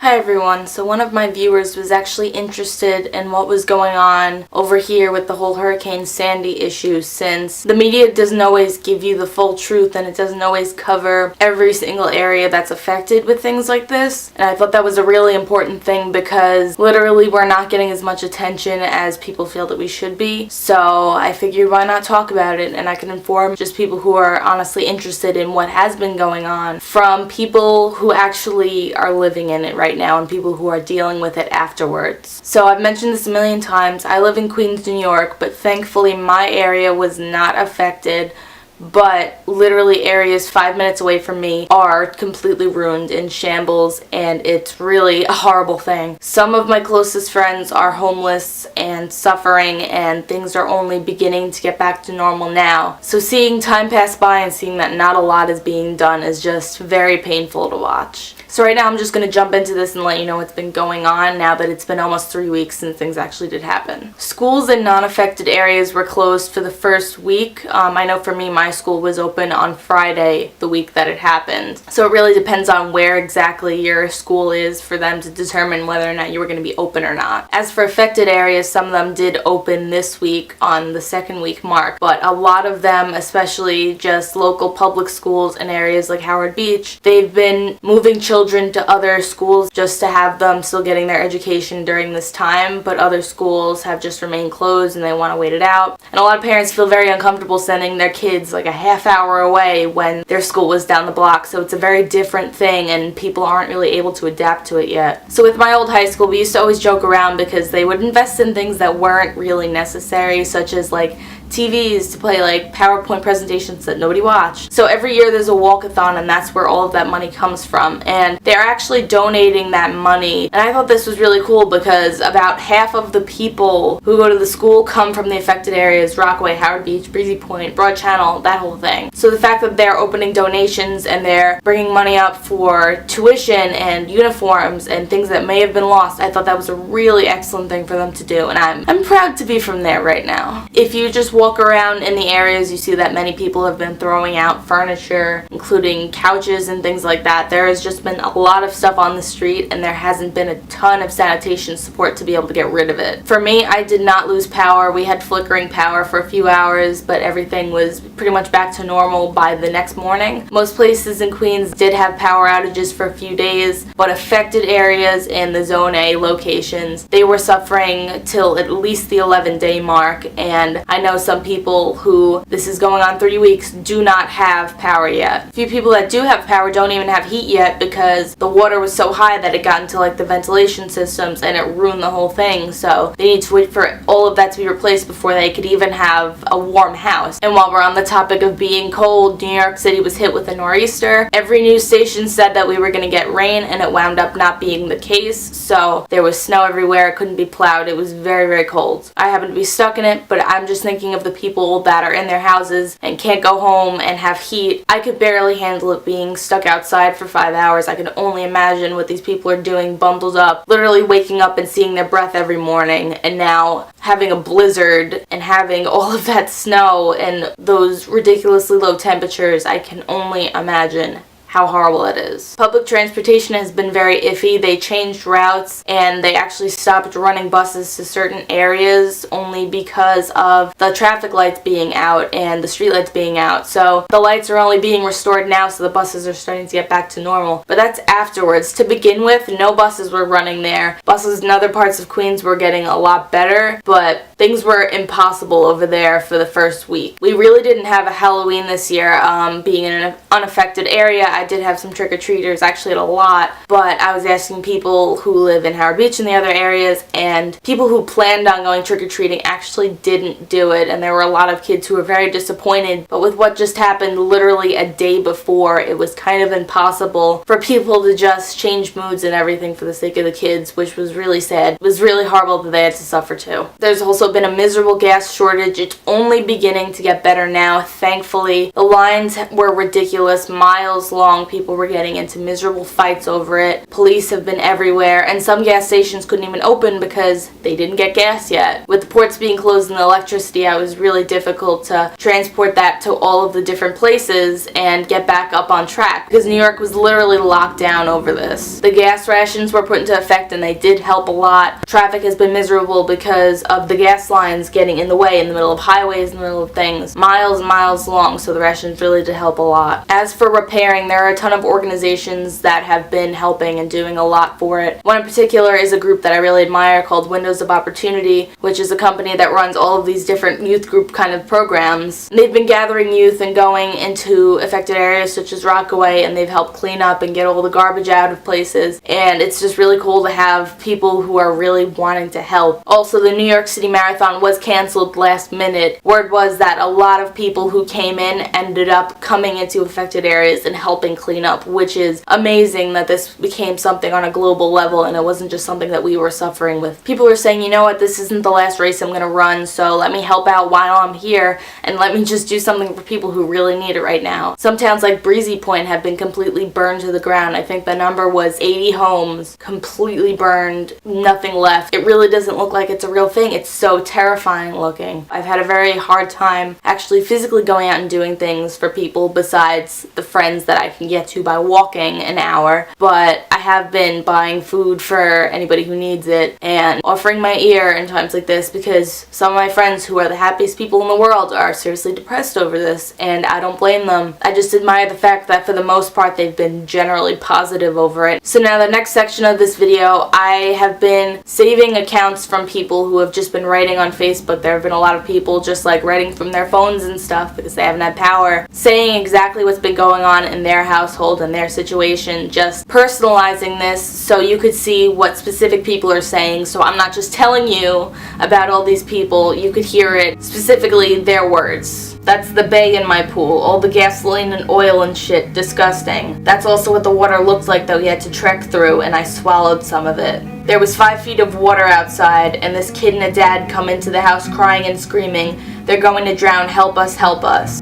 Hi everyone, so one of my viewers was actually interested in what was going on over here with the whole Hurricane Sandy issue, since the media doesn't always give you the full truth and it doesn't always cover every single area that's affected with things like this. And I thought that was a really important thing because literally we're not getting as much attention as people feel that we should be. So I figured why not talk about it, and I can inform just people who are honestly interested in what has been going on from people who actually are living in it right now and people who are dealing with it afterwards. So I've mentioned this a million times. I live in Queens, New York, but thankfully my area was not affected, but literally areas 5 minutes away from me are completely ruined, in shambles, and it's really a horrible thing. Some of my closest friends are homeless and suffering, and things are only beginning to get back to normal now. So seeing time pass by and seeing that not a lot is being done is just very painful to watch. So right now I'm just going to jump into this and let you know what's been going on now that it's been almost 3 weeks since things actually did happen. Schools in non-affected areas were closed for the first week. I know for me, my school was open on Friday, the week that it happened. So it really depends on where exactly your school is for them to determine whether or not you were going to be open or not. As for affected areas, some of them did open this week on the second week mark, but a lot of them, especially just local public schools in areas like Howard Beach, they've been moving children to other schools just to have them still getting their education during this time, but other schools have just remained closed and they want to wait it out. And a lot of parents feel very uncomfortable sending their kids like a half hour away when their school was down the block, so it's a very different thing and people aren't really able to adapt to it yet. So with my old high school, we used to always joke around because they would invest in things that weren't really necessary, such as like TVs to play like PowerPoint presentations that nobody watched. So every year there's a walkathon, and that's where all of that money comes from, and they're actually donating that money. And I thought this was really cool because about half of the people who go to the school come from the affected areas: Rockaway, Howard Beach, Breezy Point, Broad Channel, that whole thing. So the fact that they're opening donations and they're bringing money up for tuition and uniforms and things that may have been lost, I thought that was a really excellent thing for them to do, and I'm proud to be from there right now. If you just walk around in the areas, you see that many people have been throwing out furniture, including couches and things like that. There has just been a lot of stuff on the street, and there hasn't been a ton of sanitation support to be able to get rid of it. For me, I did not lose power. We had flickering power for a few hours, but everything was pretty much back to normal by the next morning. Most places in Queens did have power outages for a few days, but affected areas in the Zone A locations, they were suffering till at least the 11-day mark, and I know some people who, this is going on 3 weeks, do not have power yet. A few people that do have power don't even have heat yet because the water was so high that it got into like the ventilation systems and it ruined the whole thing, so they need to wait for all of that to be replaced before they could even have a warm house. And while we're on the topic of being cold, New York City was hit with a nor'easter. Every news station said that we were going to get rain, and it wound up not being the case, so there was snow everywhere. It couldn't be plowed. It was very, very cold. I happen to be stuck in it, but I'm just thinking of the people that are in their houses and can't go home and have heat. I could barely handle it being stuck outside for 5 hours. I can only imagine what these people are doing, bundled up, literally waking up and seeing their breath every morning, and now having a blizzard and having all of that snow and those ridiculously low temperatures. I can only imagine how horrible it is. Public transportation has been very iffy. They changed routes and they actually stopped running buses to certain areas only because of the traffic lights being out and the street lights being out. So the lights are only being restored now, so the buses are starting to get back to normal. But that's afterwards. To begin with, no buses were running there. Buses in other parts of Queens were getting a lot better, but things were impossible over there for the first week. We really didn't have a Halloween this year. Being in an unaffected area, I did have some trick-or-treaters, actually a lot, but I was asking people who live in Howard Beach and the other areas, and people who planned on going trick-or-treating actually didn't do it, and there were a lot of kids who were very disappointed. But with what just happened literally a day before, it was kind of impossible for people to just change moods and everything for the sake of the kids, which was really sad. It was really horrible that they had to suffer too. There's also been a miserable gas shortage. It's only beginning to get better now, thankfully. The lines were ridiculous, miles long. long. People were getting into miserable fights over it. Police have been everywhere, and some gas stations couldn't even open because they didn't get gas yet. With the ports being closed and the electricity out, it was really difficult to transport that to all of the different places and get back up on track because New York was literally locked down over this. The gas rations were put into effect and they did help a lot. Traffic has been miserable because of the gas lines getting in the way in the middle of highways, in the middle of things, miles and miles long, so the rations really did help a lot. As for repairing, there are a ton of organizations that have been helping and doing a lot for it. One in particular is a group that I really admire called Windows of Opportunity, which is a company that runs all of these different youth group kind of programs. They've been gathering youth and going into affected areas such as Rockaway, and they've helped clean up and get all the garbage out of places, and it's just really cool to have people who are really wanting to help. Also, the New York City Marathon was canceled last minute. Word was that a lot of people who came in ended up coming into affected areas and helping clean up, which is amazing that this became something on a global level and it wasn't just something that we were suffering with. People are saying, you know what, this isn't the last race I'm going to run, so let me help out while I'm here and let me just do something for people who really need it right now. Some towns like Breezy Point have been completely burned to the ground. I think the number was 80 homes completely burned, nothing left. It really doesn't look like it's a real thing. It's so terrifying looking. I've had a very hard time actually physically going out and doing things for people besides the friends that I can get to by walking an hour, but I have been buying food for anybody who needs it and offering my ear in times like this because some of my friends who are the happiest people in the world are seriously depressed over this, and I don't blame them. I just admire the fact that for the most part they've been generally positive over it. So now the next section of this video, I have been saving accounts from people who have just been writing on Facebook. There have been a lot of people just like writing from their phones and stuff because they haven't had power, saying exactly what's been going on in their household and their situation, just personalizing this so you could see what specific people are saying. So I'm not just telling you about all these people, you could hear it, specifically their words. That's the bay in my pool, all the gasoline and oil and shit, disgusting. That's also what the water looked like that we had to trek through, and I swallowed some of it. There was 5 feet of water outside, and this kid and a dad come into the house crying and screaming, "They're going to drown, help us, help us."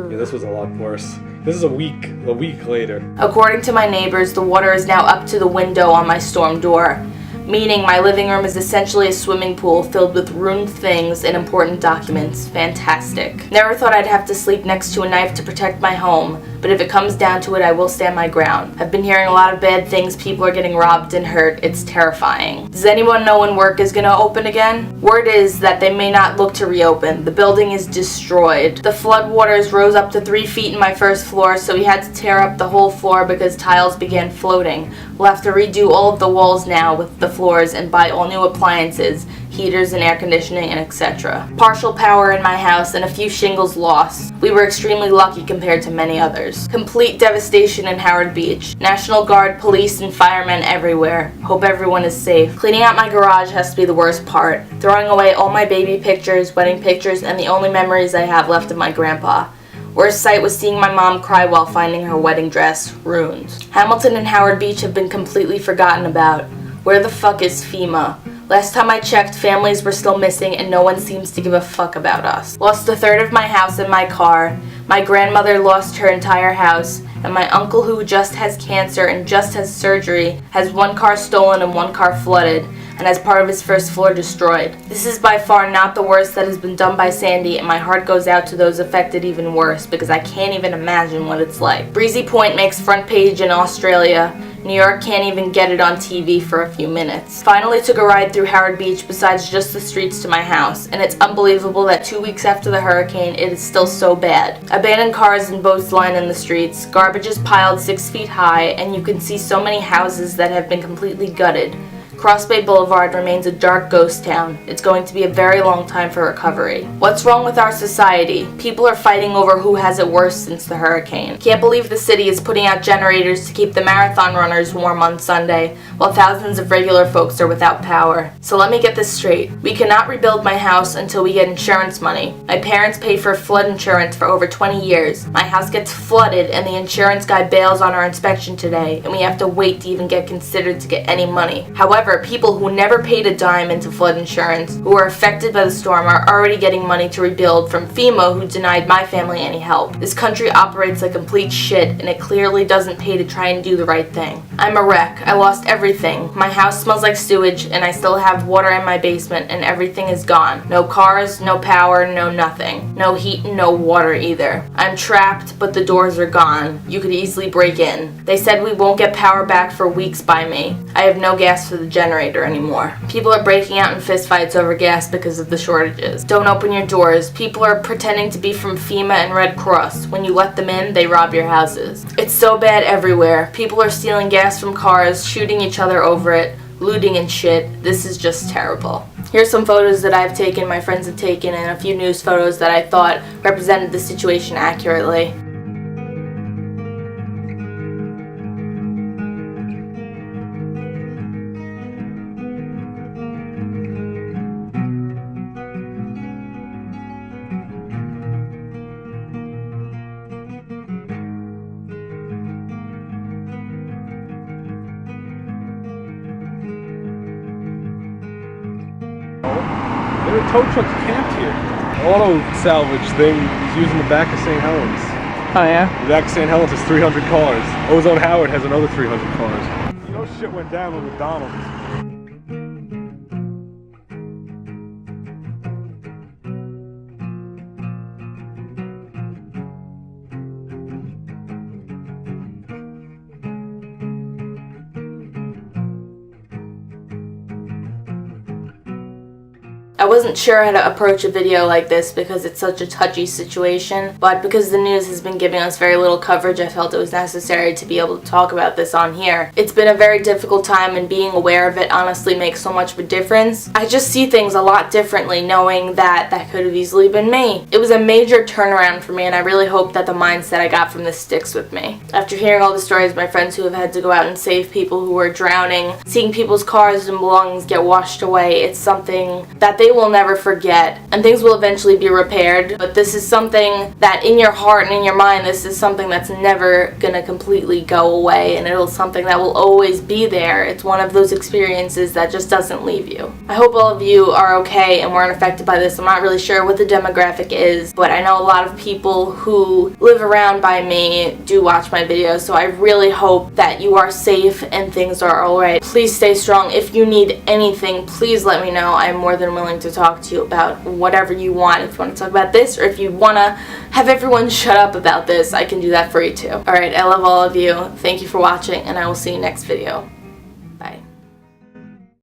Yeah, this was a lot worse. This is a week later. According to my neighbors, the water is now up to the window on my storm door, meaning my living room is essentially a swimming pool filled with ruined things and important documents. Fantastic. Never thought I'd have to sleep next to a knife to protect my home, but if it comes down to it, I will stand my ground. I've been hearing a lot of bad things. People are getting robbed and hurt. It's terrifying. Does anyone know when work is going to open again? Word is that they may not look to reopen. The building is destroyed. The floodwaters rose up to 3 feet in my first floor, so we had to tear up the whole floor because tiles began floating. We'll have to redo all of the walls now with the floors and buy all new appliances, heaters and air conditioning, and etc. Partial power in my house and a few shingles lost. We were extremely lucky compared to many others. Complete devastation in Howard Beach. National Guard, police, and firemen everywhere. Hope everyone is safe. Cleaning out my garage has to be the worst part. Throwing away all my baby pictures, wedding pictures, and the only memories I have left of my grandpa. Worst sight was seeing my mom cry while finding her wedding dress, ruined. Hamilton and Howard Beach have been completely forgotten about. Where the fuck is FEMA? Last time I checked, families were still missing and no one seems to give a fuck about us. Lost a third of my house and my car. My grandmother lost her entire house. And my uncle, who just has cancer and just has surgery, has 1 car stolen and 1 car flooded, and has part of his first floor destroyed. This is by far not the worst that has been done by Sandy, and my heart goes out to those affected even worse, because I can't even imagine what it's like. Breezy Point makes front page in Australia. New York can't even get it on TV for a few minutes. Finally took a ride through Howard Beach besides just the streets to my house, and it's unbelievable that 2 weeks after the hurricane it is still so bad. Abandoned cars and boats line in the streets, garbage is piled 6 feet high, and you can see so many houses that have been completely gutted. Cross Bay Boulevard remains a dark ghost town. It's going to be a very long time for recovery. What's wrong with our society? People are fighting over who has it worse since the hurricane. Can't believe the city is putting out generators to keep the marathon runners warm on Sunday, while thousands of regular folks are without power. So let me get this straight. We cannot rebuild my house until we get insurance money. My parents paid for flood insurance for over 20 years. My house gets flooded and the insurance guy bails on our inspection today, and we have to wait to even get considered to get any money. However, However, people who never paid a dime into flood insurance, who were affected by the storm, are already getting money to rebuild from FEMA, who denied my family any help. This country operates like complete shit, and it clearly doesn't pay to try and do the right thing. I'm a wreck. I lost everything. My house smells like sewage, and I still have water in my basement, and everything is gone. No cars, no power, no nothing. No heat and no water either. I'm trapped, but the doors are gone. You could easily break in. They said we won't get power back for weeks by me. I have no gas for the generator anymore. People are breaking out in fistfights over gas because of the shortages. Don't open your doors. People are pretending to be from FEMA and Red Cross. When you let them in, they rob your houses. It's so bad everywhere. People are stealing gas from cars, shooting each other over it, looting and shit. This is just terrible. Here's some photos that I've taken, my friends have taken, and a few news photos that I thought represented the situation accurately. There are tow trucks camped here. Auto salvage thing is using the back of St. Helens. Oh yeah? The back of St. Helens has 300 cars. Ozone Howard has another 300 cars. You know shit went down with McDonald's. I wasn't sure how to approach a video like this because it's such a touchy situation, but because the news has been giving us very little coverage, I felt it was necessary to be able to talk about this on here. It's been a very difficult time, and being aware of it honestly makes so much of a difference. I just see things a lot differently knowing that that could have easily been me. It was a major turnaround for me, and I really hope that the mindset I got from this sticks with me. After hearing all the stories of my friends who have had to go out and save people who were drowning, seeing people's cars and belongings get washed away, it's something that they will never forget, and things will eventually be repaired, but this is something that in your heart and in your mind, this is something that's never gonna completely go away, and it'll something that will always be there. It's one of those experiences that just doesn't leave you. I hope all of you are okay and weren't affected by this. I'm not really sure what the demographic is, but I know a lot of people who live around by me do watch my videos, so I really hope that you are safe and things are alright. Please stay strong. If you need anything, please let me know. I'm more than willing to talk to you about whatever you want. If you want to talk about this, or if you want to have everyone shut up about this, I can do that for you too. Alright, I love all of you. Thank you for watching, and I will see you next video.